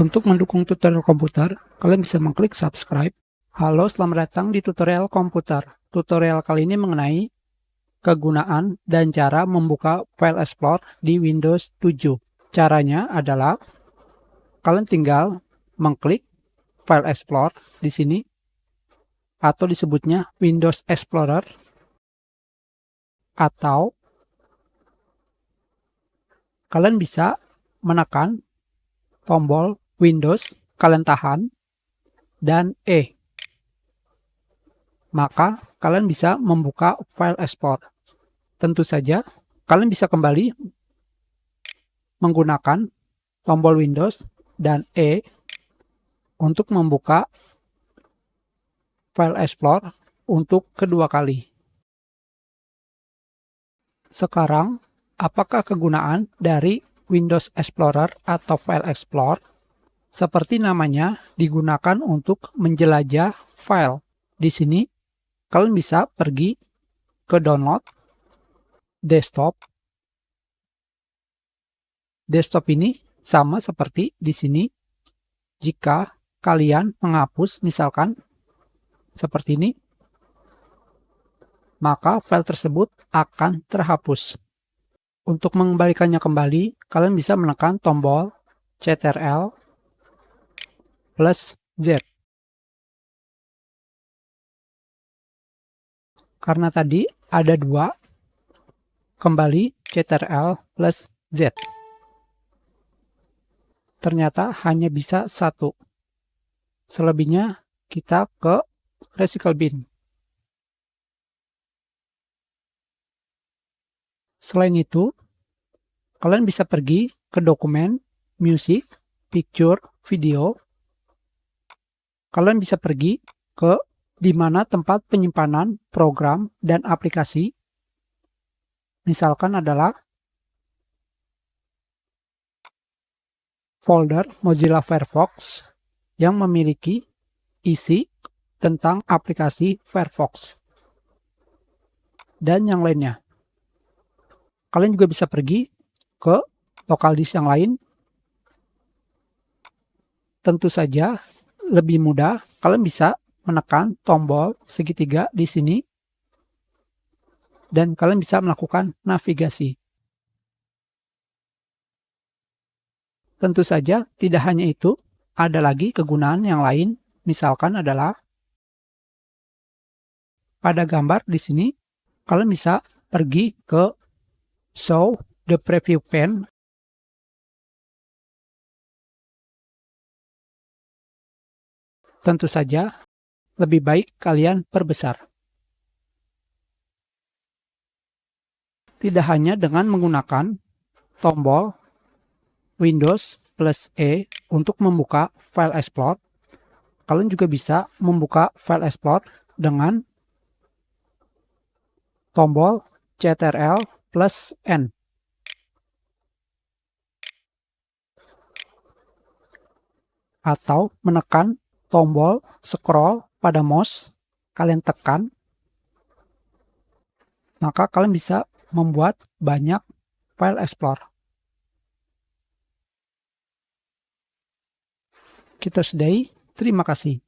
Untuk mendukung tutorial komputer, kalian bisa mengklik subscribe. Halo, selamat datang di tutorial komputer. Tutorial kali ini mengenai kegunaan dan cara membuka File Explorer di Windows 7. Caranya adalah kalian tinggal mengklik File Explorer di sini, atau disebutnya Windows Explorer, atau kalian bisa menekan tombol Windows, kalian tahan, dan E. Maka kalian bisa membuka File Explorer. Tentu saja, kalian bisa kembali menggunakan tombol Windows dan E untuk membuka File Explorer untuk kedua kali. Sekarang, apakah kegunaan dari Windows Explorer atau File Explorer? Seperti namanya, digunakan untuk menjelajah file. Di sini, kalian bisa pergi ke download, desktop. Desktop ini sama seperti di sini. Jika kalian menghapus, misalkan seperti ini, maka file tersebut akan terhapus. Untuk mengembalikannya kembali, kalian bisa menekan tombol Ctrl plus Z. Karena tadi ada dua, kembali Ctrl plus Z. Ternyata hanya bisa satu. Selebihnya kita ke recycle bin. Selain itu, kalian bisa pergi ke dokumen, music, picture, video. Kalian bisa pergi ke di mana tempat penyimpanan program dan aplikasi. Misalkan adalah folder Mozilla Firefox yang memiliki isi tentang aplikasi Firefox dan yang lainnya. Kalian juga bisa pergi ke local disk yang lain. Tentu saja lebih mudah, kalian bisa menekan tombol segitiga di sini dan kalian bisa melakukan navigasi. Tentu saja tidak hanya itu, ada lagi kegunaan yang lain, misalkan adalah pada gambar di sini kalian bisa pergi ke show the preview pane. Tentu saja lebih baik kalian perbesar. Tidak hanya dengan menggunakan tombol Windows plus E untuk membuka File Explorer, kalian juga bisa membuka File Explorer dengan tombol Ctrl plus N. Atau menekan tombol scroll pada mouse, kalian tekan, maka kalian bisa membuat banyak File Explorer. Kita sudahi, terima kasih.